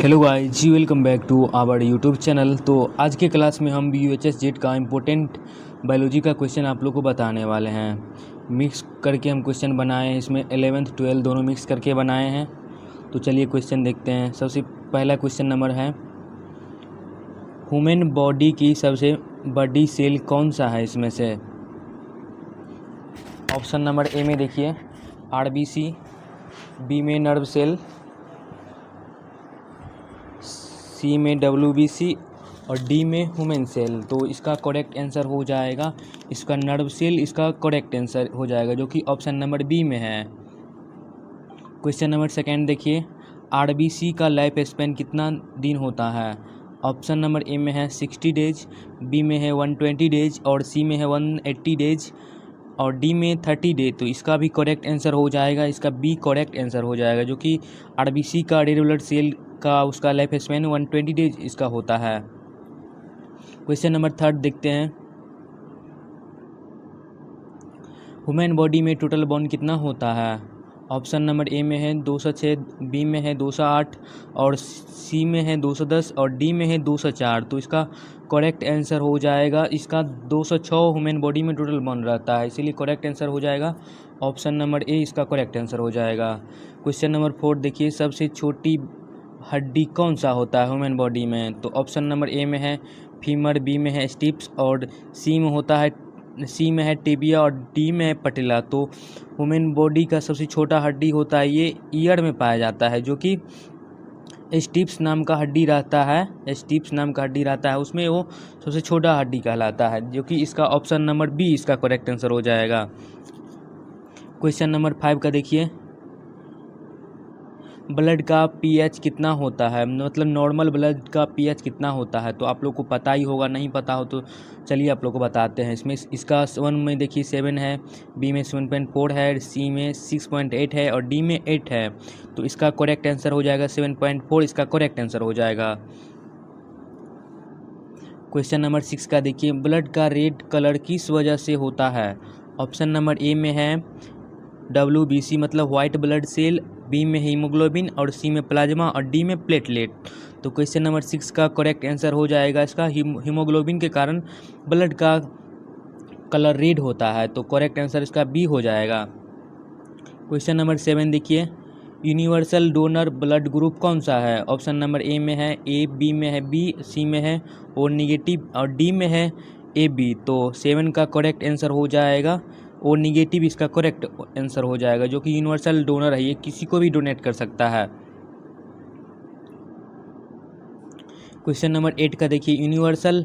Hello guys जी, welcome back to our YouTube channel. तो आज के क्लास में हम BUHS जेट का इम्पोर्टेंट बायोलॉजी का क्वेश्चन आप लोग को बताने वाले हैं। मिक्स करके हम क्वेश्चन बनाए हैं, इसमें 11th 12 दोनों मिक्स करके बनाए हैं। तो चलिए क्वेश्चन देखते हैं। सबसे पहला क्वेश्चन नंबर है, ह्यूमन बॉडी की सबसे बड़ी सेल कौन सा है इसमें से? ऑप्शन नंबर ए में देखिए RBC, बी में नर्व सेल, सी में WBC और डी में ह्यूमन सेल। तो इसका करेक्ट आंसर हो जाएगा इसका नर्व सेल, इसका करेक्ट आंसर हो जाएगा जो कि ऑप्शन नंबर बी में है। क्वेश्चन नंबर सेकंड देखिए, RBC का लाइफ स्पैन कितना दिन होता है? ऑप्शन नंबर ए में है 60 डेज, बी में है 120 डेज और सी में है 180 डेज और डी में 30 डेज। तो इसका भी करेक्ट आंसर हो जाएगा, इसका बी करेक्ट आंसर हो जाएगा जो कि RBC का रेड ब्लड सेल का उसका लाइफ स्पैन 120 डेज इसका होता है। क्वेश्चन नंबर थर्ड देखते हैं, ह्यूमन बॉडी में टोटल बोन कितना होता है? ऑप्शन नंबर ए में है 206, बी में है 208 और सी में है 210 और डी में है 204। तो इसका करेक्ट आंसर हो जाएगा इसका 206 ह्यूमन बॉडी में टोटल बोन रहता है, इसीलिए करेक्ट आंसर हो जाएगा ऑप्शन नंबर ए, इसका करेक्ट आंसर हो जाएगा। क्वेश्चन नंबर फोर देखिए, सबसे छोटी हड्डी कौन सा होता है ह्यूमन बॉडी में? तो ऑप्शन नंबर ए में है फीमर, बी में है स्टिप्स और सी में है टिबिया और डी में है पटेला। तो ह्यूमन बॉडी का सबसे छोटा हड्डी होता है ये ईयर में पाया जाता है, जो कि स्टिप्स नाम का हड्डी रहता है, उसमें वो सबसे छोटा हड्डी कहलाता है, जो कि इसका ऑप्शन नंबर बी इसका करेक्ट आंसर हो जाएगा। क्वेश्चन नंबर 5 का देखिए, ब्लड का pH कितना होता है? मतलब नॉर्मल ब्लड का pH कितना होता है? तो आप लोग को पता ही होगा, नहीं पता हो तो चलिए आप लोग को बताते हैं। इसमें इसका 1 में देखिए 7 है, बी में 7.4 है, सी में 6.8 है और डी में 8 है। तो इसका करेक्ट आंसर हो जाएगा 7.4, इसका करेक्ट आंसर हो जाएगा। क्वेश्चन नंबर 6 का देखिए, ब्लड का रेड कलर किस वजह से होता है? ऑप्शन नंबर ए में है WBC मतलब वाइट ब्लड सेल, बी में हीमोग्लोबिन और सी में प्लाज्मा और डी में प्लेटलेट। तो क्वेश्चन नंबर 6 का करेक्ट आंसर हो जाएगा इसका हीमोग्लोबिन के कारण ब्लड का कलर रेड होता है, तो करेक्ट आंसर इसका बी हो जाएगा। क्वेश्चन नंबर 7 देखिए, यूनिवर्सल डोनर ब्लड ग्रुप कौन सा है? ऑप्शन नंबर ए में है ए, बी में है बी, सी में है O नेगेटिव और डी में है AB। तो 7 का करेक्ट आंसर हो जाएगा O नेगेटिव, इसका करेक्ट आंसर हो जाएगा, जो कि यूनिवर्सल डोनर है, ये किसी को भी डोनेट कर सकता है। क्वेश्चन नंबर 8 का देखिए, यूनिवर्सल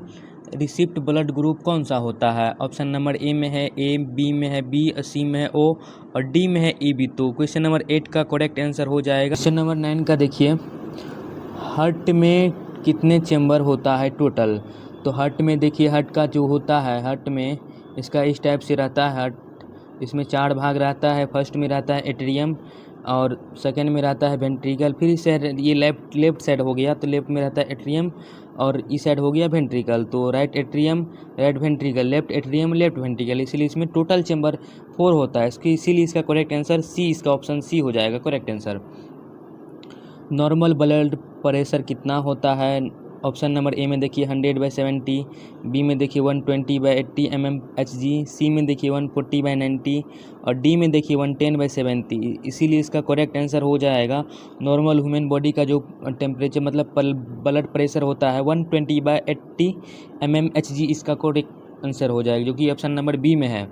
रिसिप्ट ब्लड ग्रुप कौन सा होता है? ऑप्शन नंबर ए में है A, बी में है B, सी में है O और डी में है EB। तो क्वेश्चन नंबर 8 का करेक्ट आंसर हो जाएगा। क्वेश्चन नंबर 9 का देखिए, हार्ट में कितने चैम्बर होता है टोटल? तो हार्ट में देखिए, हार्ट का जो होता है, हार्ट में इसका इस टाइप से रहता है हार्ट, इसमें 4 भाग रहता है। फर्स्ट में रहता है एट्रियम और सेकंड में रहता है वेंट्रिकल, फिर इस साइड ये लेफ्ट साइड हो गया, तो लेफ्ट में रहता है एट्रियम और इस साइड हो गया वेंट्रिकल। तो right atrium, right ventricle, left atrium, left ventricle, इसीलिए इसमें टोटल चैम्बर 4 होता है इसकी, इसीलिए इसका करेक्ट आंसर सी, इसका ऑप्शन सी हो जाएगा correct answer. Normal blood pressure कितना होता है? ऑप्शन नंबर ए में देखिए 100/70, बी में देखिए 120/80 mmHg, सी में देखिए 140/90 और डी में देखिए 110/70। इसीलिए इसका करेक्ट आंसर हो जाएगा नॉर्मल ह्यूमन बॉडी का जो टेम्परेचर मतलब ब्लड प्रेशर होता है 120/80 mmHg, इसका करेक्ट आंसर हो जाएगा, जो कि ऑप्शन नंबर बी में है।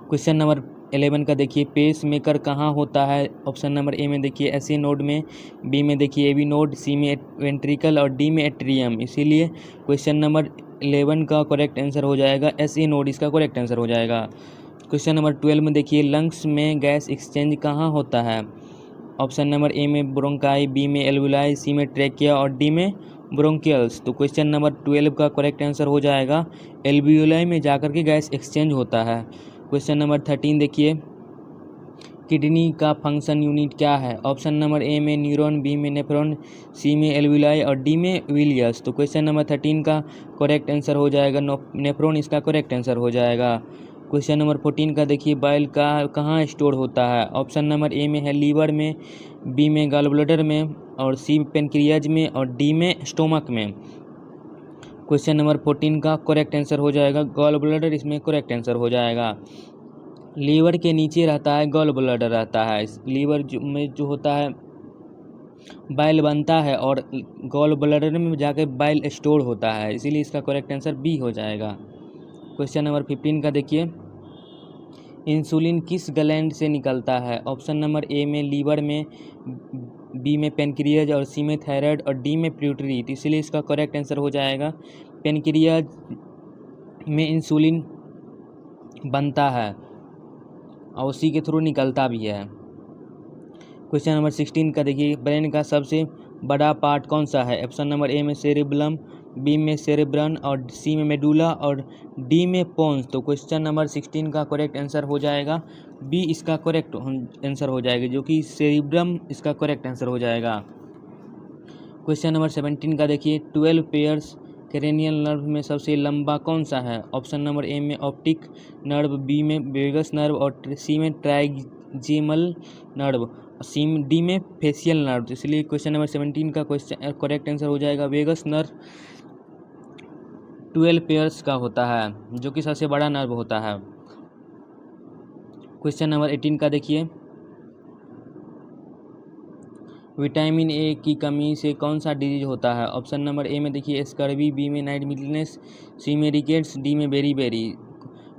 क्वेश्चन नंबर 11 का देखिए, पेस मेकर कहाँ होता है? ऑप्शन नंबर ए में देखिए SA नोड में, बी में देखिए AB नोड, सी में वेंट्रिकल और डी में एट्रियम। इसीलिए क्वेश्चन नंबर 11 का करेक्ट आंसर हो जाएगा SA नोड, इसका करेक्ट आंसर हो जाएगा। क्वेश्चन नंबर 12 में देखिए, लंग्स में गैस एक्सचेंज कहाँ होता है? ऑप्शन नंबर ए में ब्रोंकाई, बी में एल्वुलाई, सी में ट्रेकिया और डी में ब्रोंकियल्स। तो क्वेश्चन नंबर 12 का करेक्ट आंसर हो जाएगा एल्वुलाई में जाकर के गैस एक्सचेंज होता है। क्वेश्चन नंबर 13 देखिए, किडनी का फंक्शन यूनिट क्या है? ऑप्शन नंबर ए में न्यूरॉन, बी में नेफ्रॉन, सी में एल्वुलाई और डी में विलियस। तो क्वेश्चन नंबर 13 का करेक्ट आंसर हो जाएगा नेफ्रॉन, इसका करेक्ट आंसर हो जाएगा। क्वेश्चन नंबर 14 का देखिए, बाइल का कहाँ स्टोर होता है? ऑप्शन नंबर ए में है लीवर में, बी में गॉल ब्लैडर में, और सी पेनक्रियाज में और डी में स्टोमक में। क्वेश्चन नंबर 14 का करेक्ट आंसर हो जाएगा गॉल ब्लैडर, इसमें करेक्ट आंसर हो जाएगा। लीवर के नीचे रहता है गॉल ब्लैडर रहता है। लीवर में जो होता है बाइल बनता है और गॉल ब्लैडर में जाकर बाइल स्टोर होता है, इसीलिए इसका करेक्ट आंसर बी हो जाएगा। क्वेश्चन नंबर 15 का देखिए, इंसुलिन किस ग्लैंड से निकलता है? ऑप्शन नंबर ए में लीवर में, बी में पेनक्रियाज और सी में थायराइड और डी में पिट्यूटरी, तो इसलिए इसका करेक्ट आंसर हो जाएगा पेनक्रियाज में इंसुलिन बनता है और उसी के थ्रू निकलता भी है। क्वेश्चन नंबर 16 का देखिए, ब्रेन का सबसे बड़ा पार्ट कौन सा है? ऑप्शन नंबर ए में सेरेब्रम, बी में सेरेब्रम और सी में मेडुला और डी में पोन्स। तो क्वेश्चन नंबर 16 का करेक्ट आंसर हो जाएगा बी, इसका करेक्ट आंसर हो जाएगा, जो कि सेरेब्रम इसका करेक्ट आंसर हो जाएगा। क्वेश्चन नंबर 17 का देखिए, 12 पेयर्स क्रेनियल नर्व में सबसे लंबा कौन सा है? ऑप्शन नंबर ए में ऑप्टिक नर्व, बी में वेगस नर्व और सी में ट्राइजेमल नर्व, डी में फेशियल नर्व। इसलिए क्वेश्चन नंबर 17 का क्वेश्चन करेक्ट आंसर हो जाएगा वेगस नर्व 12 पेयर्स का होता है, जो कि सबसे बड़ा नर्व होता है। क्वेश्चन नंबर 18 का देखिए, विटामिन ए की कमी से कौन सा डिजीज होता है? ऑप्शन नंबर ए में देखिए स्कर्वी, बी में नाइट ब्लाइंडनेस, सी में रिकेट्स, डी में बेरी।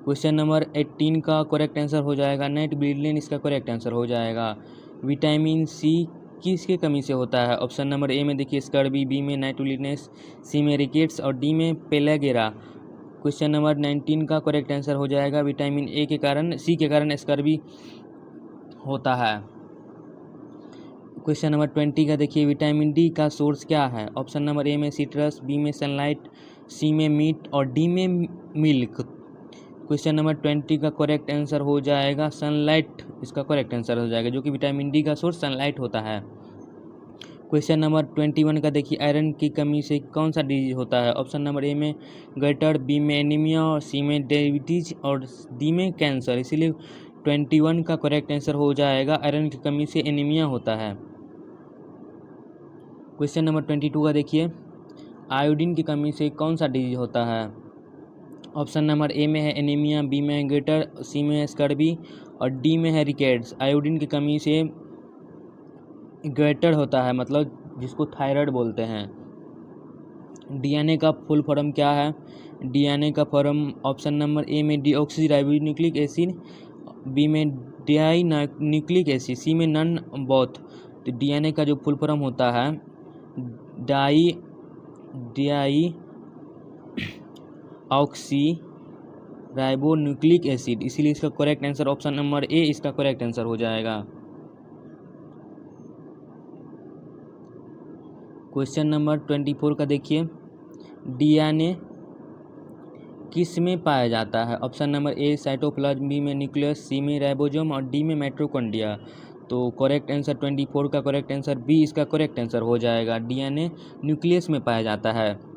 क्वेश्चन नंबर 18 का करेक्ट आंसर हो जाएगा नाइट ब्लाइंडनेस, इसका करेक्ट आंसर हो जाएगा। विटामिन सी किसके कमी से होता है? ऑप्शन नंबर ए में देखिए स्कर्वी, बी में नाइट ब्लाइंडनेस, सी में रिकेट्स और डी में पेलागेरा। क्वेश्चन नंबर 19 का करेक्ट आंसर हो जाएगा विटामिन ए के कारण, सी के कारण स्कर्वी होता है। क्वेश्चन नंबर 20 का देखिए, विटामिन डी का सोर्स क्या है? ऑप्शन नंबर ए में सिट्रस, बी में सनलाइट, सी में मीट और डी में मिल्क। क्वेश्चन नंबर 20 का करेक्ट आंसर हो जाएगा सनलाइट, इसका करेक्ट आंसर हो जाएगा, जो कि विटामिन डी का सोर्स सनलाइट होता है। क्वेश्चन नंबर 21 का देखिए, आयरन की कमी से कौन सा डिजीज होता है? ऑप्शन नंबर ए में गटर, बी में एनीमिया और सी में डायबिटीज और डी में कैंसर। इसीलिए 21 का करेक्ट आंसर हो जाएगा आयरन की कमी से एनीमिया होता है। क्वेश्चन नंबर 22 का देखिए, आयोडीन की कमी से कौन सा डिजीज होता है? ऑप्शन नंबर ए में है एनीमिया, बी में है गेटर, सी में है स्कर्वी और डी में है रिकेट्स। आयोडीन की कमी से गेटर होता है, मतलब जिसको थायराइड बोलते हैं। डीएनए का फुल फॉर्म क्या है? डीएनए का फॉर्म ऑप्शन नंबर ए में डीऑक्सीराइबोन्यूक्लिक एसिड, बी में डाई न्यूक्लिक एसिड, सी में नन बोथ। तो डीएनए का जो फुल फॉर्म होता है डाई ऑक्सी राइबोन्यूक्लिक एसिड, इसीलिए इसका करेक्ट आंसर ऑप्शन नंबर ए इसका करेक्ट आंसर हो जाएगा। क्वेश्चन नंबर 24 का देखिए, डीएनए किस में पाया जाता है? Option number A cytoplasm, B में न्यूक्लियस, सी में राइबोसोम और डी में माइटोकॉन्ड्रिया। तो करेक्ट आंसर 24 का करेक्ट आंसर बी इसका करेक्ट आंसर हो जाएगा, डीएनए न्यूक्लियस में पाया जाता है।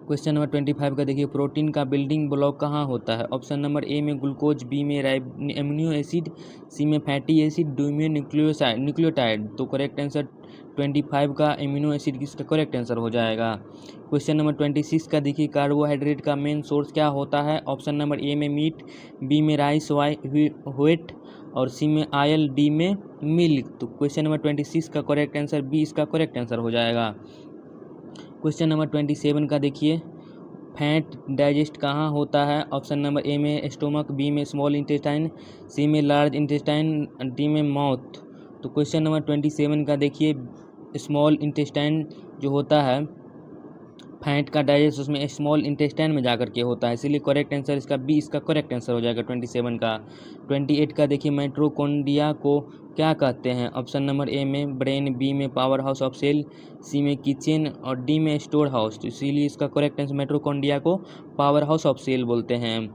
क्वेश्चन नंबर 25 का देखिए, प्रोटीन का बिल्डिंग ब्लॉक कहाँ होता है? ऑप्शन नंबर ए में ग्लूकोज, बी में एमिनो एसिड, सी में फैटी एसिड, डी में न्यूक्लियोटाइड। तो करेक्ट आंसर 25 का एमिनो एसिड इसका करेक्ट आंसर हो जाएगा। क्वेश्चन नंबर 26 का देखिए, कार्बोहाइड्रेट का मेन सोर्स क्या होता है? ऑप्शन नंबर ए में मीट, बी में राइस व्हीट और सी में ऑयल, डी में मिल्क। तो क्वेश्चन नंबर 26 का करेक्ट आंसर बी इसका करेक्ट आंसर हो जाएगा। क्वेश्चन नंबर 27 का देखिए, फैट डाइजेस्ट कहाँ होता है? ऑप्शन नंबर ए में स्टोमक, बी में स्मॉल इंटेस्टाइन, सी में लार्ज इंटेस्टाइन, डी में माउथ। तो क्वेश्चन नंबर 27 का देखिए, स्मॉल इंटेस्टाइन जो होता है फैट का डाइजेस्ट उसमें स्मॉल इंटेस्टाइन में जाकर के होता है, इसीलिए करेक्ट आंसर इसका बी इसका करेक्ट आंसर हो जाएगा 27 का। 28 का देखिए, माइटोकॉन्ड्रिया को क्या कहते हैं? ऑप्शन नंबर ए में ब्रेन, बी में पावर हाउस ऑफ सेल, सी में किचन और डी में स्टोर हाउस। तो इसीलिए इसका करेक्ट आंसर माइटोकॉन्ड्रिया को पावर हाउस ऑफ सेल बोलते हैं,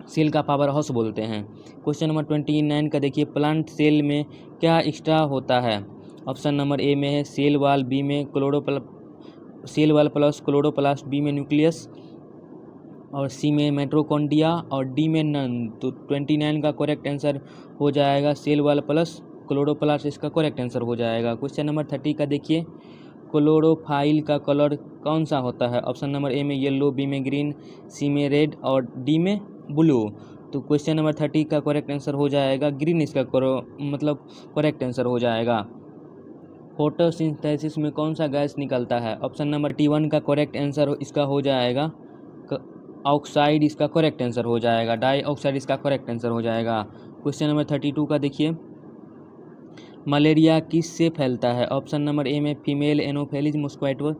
सेल का पावर हाउस बोलते हैं। क्वेश्चन नंबर 29 का देखिए, प्लांट सेल में क्या एक्स्ट्रा होता है? ऑप्शन नंबर ए में है सेल वाल, बी में cell wall plus chloroplast, B में न्यूक्लियस और सी में माइटोकॉन्ड्रिया और डी में नन। तो 29 का करेक्ट आंसर हो जाएगा सेल वाल प्लस क्लोरोप्लास्ट इसका करेक्ट आंसर हो जाएगा। क्वेश्चन नंबर 30 का देखिए, क्लोरोफाइल का कलर कौन सा होता है? ऑप्शन नंबर ए में येलो, बी में ग्रीन, सी में रेड और डी में ब्लू। तो क्वेश्चन नंबर 30 का करेक्ट आंसर हो जाएगा ग्रीन, इसका करेक्ट आंसर हो जाएगा। फोटोसिंथेसिस में कौन सा गैस निकलता है? ऑप्शन नंबर 31 का करेक्ट आंसर इसका हो जाएगा ऑक्साइड, इसका करेक्ट आंसर हो जाएगा। डाइऑक्साइड इसका करेक्ट आंसर हो जाएगा। क्वेश्चन नंबर 32 का देखिए, मलेरिया किस से फैलता है? ऑप्शन नंबर ए में फीमेल एनोफेलिस मॉस्क्विटो,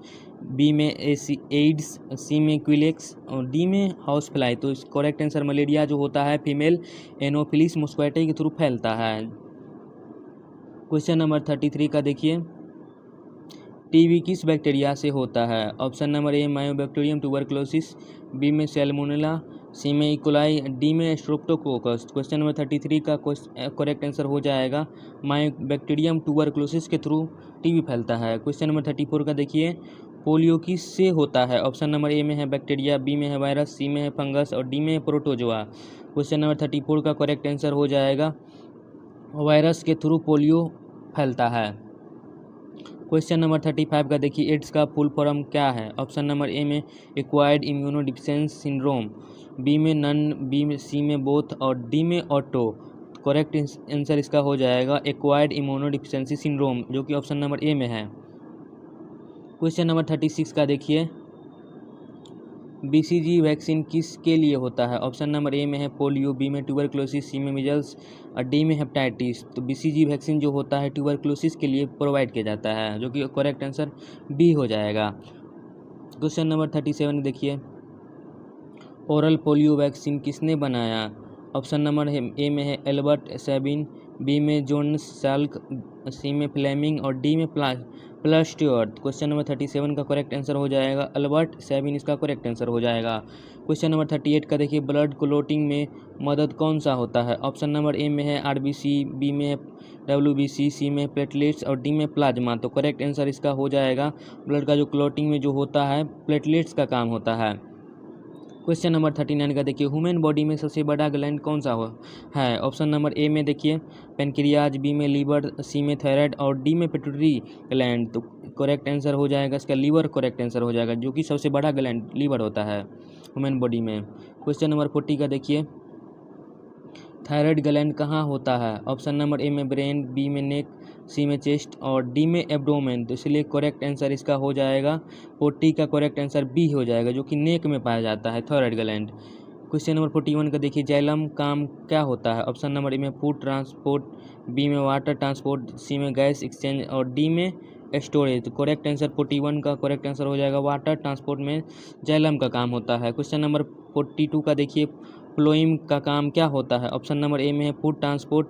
बी में एड्स, सी में क्विलेक्स और डी में हाउस फ्लाई। तो इस करेक्ट आंसर मलेरिया जो होता है फीमेल एनोफिलिस मॉस्क्विटो के थ्रू फैलता है। क्वेश्चन नंबर 33 का देखिए, टीबी किस बैक्टीरिया से होता है? Option number A mycobacterium tuberculosis, B में सैल्मोनेला, सी में इकोलाई, डी में स्ट्रेप्टोकोकस। क्वेश्चन नंबर 33 का करेक्ट आंसर हो जाएगा मायोबैक्टीरियम ट्यूबरक्लोसिस के थ्रू टीबी फैलता है। क्वेश्चन नंबर 34 का देखिए, पोलियो किस से होता है? ऑप्शन नंबर ए में है बैक्टीरिया, बी में है वायरस, सी में है फंगस और डी में है प्रोटोजोआ। क्वेश्चन नंबर 34 का करेक्ट आंसर हो जाएगा वायरस के थ्रू पोलियो फैलता है। क्वेश्चन नंबर 35 का देखिए, एड्स का फुल फॉर्म क्या है? ऑप्शन नंबर ए में एक्वायर्ड इम्यूनोडिफिशियंसी सिंड्रोम, बी में नन, बी में सी में बोथ और डी में ऑटो। करेक्ट आंसर इसका हो जाएगा एक्वायर्ड इम्यूनोडिफिशियंसी सिंड्रोम, जो कि ऑप्शन नंबर ए में है। क्वेश्चन नंबर 36 का देखिए, बीसीजी वैक्सीन किसके लिए होता है? ऑप्शन नंबर ए में है पोलियो, बी में ट्यूबरक्लोसिस, सी में मिजल्स और डी में हेपेटाइटिस। तो बीसीजी वैक्सीन जो होता है ट्यूबरक्लोसिस के लिए प्रोवाइड किया जाता है, जो कि करेक्ट आंसर बी हो जाएगा। क्वेश्चन नंबर 37 देखिए, ओरल पोलियो वैक्सीन किसने बनाया? ऑप्शन नंबर ए में है एल्बर्ट सैबिन, बी में जोन्स साल्क, सी में फ्लेमिंग और डी में प्लास्ट्यूअर्ट। क्वेश्चन नंबर 37 का करेक्ट आंसर हो जाएगा अल्बर्ट सैबिन, इसका करेक्ट आंसर हो जाएगा। क्वेश्चन नंबर 38 का देखिए, ब्लड क्लोटिंग में मदद कौन सा होता है? ऑप्शन नंबर ए में है आरबीसी, बी में है डब्ल्यूबीसी, सी में प्लेटलेट्स और डी में प्लाज्मा। तो करेक्ट आंसर इसका हो जाएगा ब्लड का जो क्लोटिंग में जो होता है प्लेटलेट्स का काम होता है। क्वेश्चन नंबर 39 का देखिए, ह्यूमन बॉडी में सबसे बड़ा ग्लैंड कौन सा है? ऑप्शन नंबर ए में देखिए पेनक्रियाज, बी में लीवर, सी में थायराइड और डी में पिट्यूटरी ग्लैंड। तो करेक्ट आंसर हो जाएगा इसका लीवर, करेक्ट आंसर हो जाएगा, जो कि सबसे बड़ा ग्लैंड लीवर होता है ह्यूमन बॉडी में। क्वेश्चन नंबर 40 का देखिए, थायराइड ग्लैंड कहाँ होता है? ऑप्शन नंबर ए में ब्रेन, बी में नेक, सी में चेस्ट और डी में एब्डोमेन। तो इसलिए करेक्ट आंसर इसका हो जाएगा 40 का करेक्ट आंसर बी हो जाएगा, जो कि नेक में पाया जाता है थायराइड ग्लैंड। क्वेश्चन नंबर 41 का देखिए, जाइलम काम क्या होता है? ऑप्शन नंबर ए में फूड ट्रांसपोर्ट, बी में वाटर ट्रांसपोर्ट, सी में गैस एक्सचेंज और डी में स्टोरेज। तो करेक्ट आंसर 41 का करेक्ट आंसर हो जाएगा वाटर ट्रांसपोर्ट में जाइलम का काम होता है। क्वेश्चन नंबर 42 का देखिए, फ्लोइम का काम क्या होता है? ऑप्शन नंबर ए में है फूड ट्रांसपोर्ट,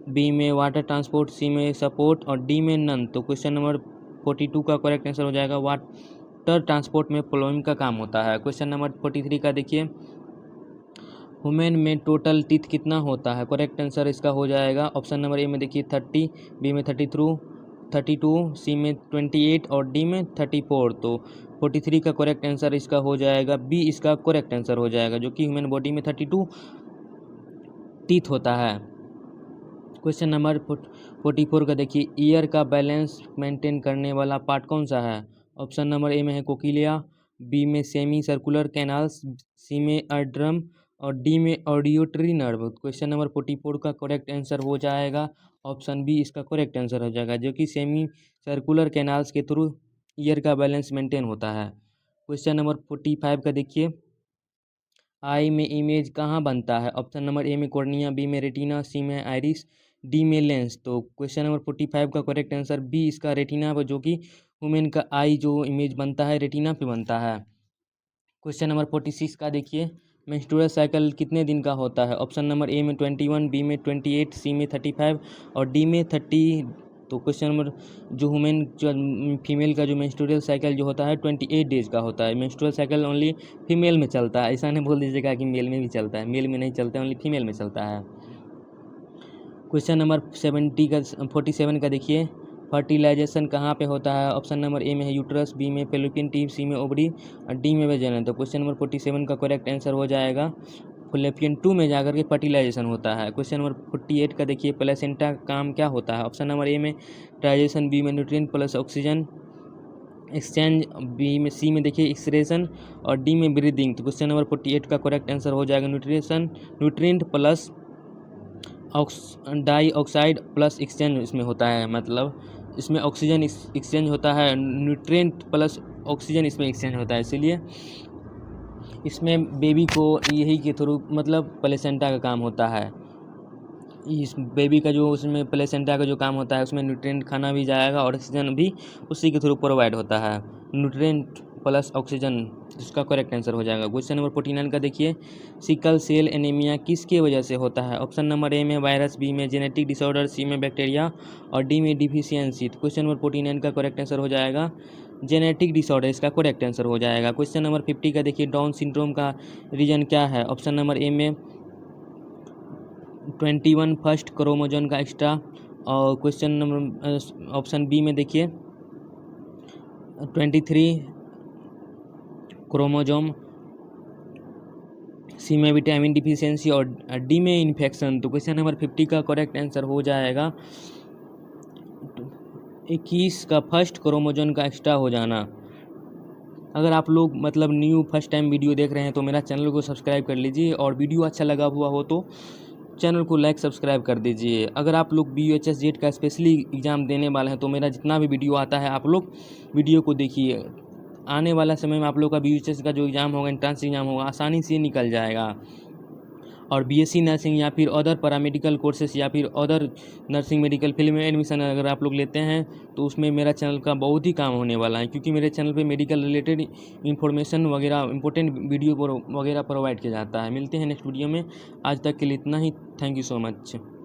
बी में वाटर ट्रांसपोर्ट, सी में सपोर्ट और डी में नन। तो क्वेश्चन नंबर 42 का करेक्ट आंसर हो जाएगा वाटर ट्रांसपोर्ट में फ्लोइम का काम होता है। क्वेश्चन नंबर 43 का देखिए, ह्यूमन में टोटल टीथ कितना होता है? करेक्ट आंसर इसका हो जाएगा ऑप्शन नंबर ए में देखिए 30, बी में 32, सी में 28 और डी में 34। तो 43 का करेक्ट आंसर इसका हो जाएगा बी, इसका करेक्ट आंसर हो जाएगा, जो कि ह्यूमन बॉडी में 32 टीथ होता है। क्वेश्चन नंबर 44 का देखिए, ईयर का बैलेंस मेंटेन करने वाला पार्ट कौन सा है? ऑप्शन नंबर ए में है कोकिलिया, बी में सेमी सर्कुलर कैनाल्स, सी में अर्ड्रम और डी में ऑडियोटरी नर्व। क्वेश्चन नंबर 44 का करेक्ट आंसर हो जाएगा ऑप्शन बी, इसका करेक्ट आंसर हो जाएगा, जो कि सेमी सर्कुलर कैनाल्स के थ्रू ईयर का बैलेंस मेंटेन होता है। क्वेश्चन नंबर 45 का देखिए, आई में इमेज कहाँ बनता है? ऑप्शन नंबर ए में कॉर्निया, बी में रेटिना, सी में आइरिस, डी में लेंस। तो क्वेश्चन नंबर 45 का करेक्ट आंसर बी, इसका रेटिना पर, जो कि ह्यूमन का आई जो इमेज बनता है रेटिना पे बनता है। क्वेश्चन नंबर 46 का देखिए, मेंस्ट्रुअल साइकिल कितने दिन का होता है? ऑप्शन नंबर ए में 21, बी में 28, सी में 35 और डी में 30। तो क्वेश्चन नंबर जो ह्यूमन जो फीमेल का जो मेंस्ट्रुअल साइकिल जो होता है 28 डेज का होता है। मेंस्ट्रुअल साइकिल ओनली फीमेल में चलता है, ऐसा नहीं बोल दीजिएगा कि मेल में भी चलता है, मेल में नहीं चलता है, ओनली फीमेल में चलता है। क्वेश्चन नंबर 47 का देखिए, फर्टिलाइजेशन कहाँ पे होता है? ऑप्शन नंबर ए में है यूट्रस, बी में फेलोपियन ट्यूब, सी में ओवरी और डी में वेजाइना। तो क्वेश्चन नंबर 47 का करेक्ट आंसर हो जाएगा फैलोपियन 2 में जाकर के फर्टिलाइजेशन होता है। क्वेश्चन नंबर 48 का देखिए, प्लेसेंटा का काम क्या होता है? ऑप्शन नंबर ए में डाइजेशन, बी में nutrient plus oxygen exchange, B में सी में देखिए एक्सक्रेशन और डी में ब्रीदिंग। तो क्वेश्चन नंबर 48 का करेक्ट आंसर हो जाएगा nutrient plus dioxide plus exchange इसमें होता है, मतलब इसमें ऑक्सीजन एक्सचेंज होता है, न्यूट्रिएंट प्लस ऑक्सीजन इसमें एक्सचेंज होता है, इसीलिए इसमें बेबी को यही के थ्रू मतलब प्लेसेंटा का काम होता है। इस बेबी का जो उसमें प्लेसेंटा का जो काम होता है उसमें न्यूट्रिएंट खाना भी जाएगा और ऑक्सीजन भी उसी के थ्रू प्रोवाइड होता है, न्यूट्रिएंट प्लस ऑक्सीजन, इसका करेक्ट आंसर हो जाएगा। क्वेश्चन नंबर 49 का देखिए, सिकल सेल एनीमिया किसके वजह से होता है? ऑप्शन नंबर ए में वायरस, बी में जेनेटिक डिसऑर्डर, सी में बैक्टीरिया और डी में डिफिशियंसी। तो क्वेश्चन नंबर 49 का करेक्ट आंसर हो जाएगा जेनेटिक डिसऑर्डर, इसका करेक्ट आंसर हो जाएगा। क्वेश्चन नंबर 50 का देखिए, डाउन सिंड्रोम का रीजन क्या है? ऑप्शन नंबर ए में 21 फर्स्ट क्रोमोजोम का एक्स्ट्रा और क्वेश्चन नंबर ऑप्शन बी में देखिए 23 क्रोमोजोम, सी में विटामिन डिफिशियंसी और डी में इन्फेक्शन। तो क्वेश्चन नंबर 50 का करेक्ट आंसर हो जाएगा 21 का फर्स्ट क्रोमोजोम का एक्स्ट्रा हो जाना। अगर आप लोग मतलब न्यू फर्स्ट टाइम वीडियो देख रहे हैं तो मेरा चैनल को सब्सक्राइब कर लीजिए और वीडियो अच्छा लगा हुआ हो तो चैनल को लाइक सब्सक्राइब कर दीजिए। अगर आप लोग BUHS जेट का स्पेशली एग्ज़ाम देने वाले हैं तो मेरा जितना भी वीडियो आता है आप लोग वीडियो को देखिए। आने वाला समय में आप लोग का BUHS का जो एग्ज़ाम होगा, एंट्रेंस एग्ज़ाम होगा, आसानी से निकल जाएगा। और BSc नर्सिंग या फिर अदर पैरामेडिकल कोर्सेस या फिर अदर नर्सिंग मेडिकल फील्ड में एडमिशन अगर आप लोग लेते हैं तो उसमें मेरा चैनल का बहुत ही काम होने वाला है, क्योंकि मेरे चैनल पे मेडिकल रिलेटेड इन्फॉर्मेशन वगैरह इंपॉर्टेंट वीडियो वगैरह प्रोवाइड किया जाता है। मिलते हैं नेक्स्ट वीडियो में, आज तक के लिए इतना ही। Thank you so much.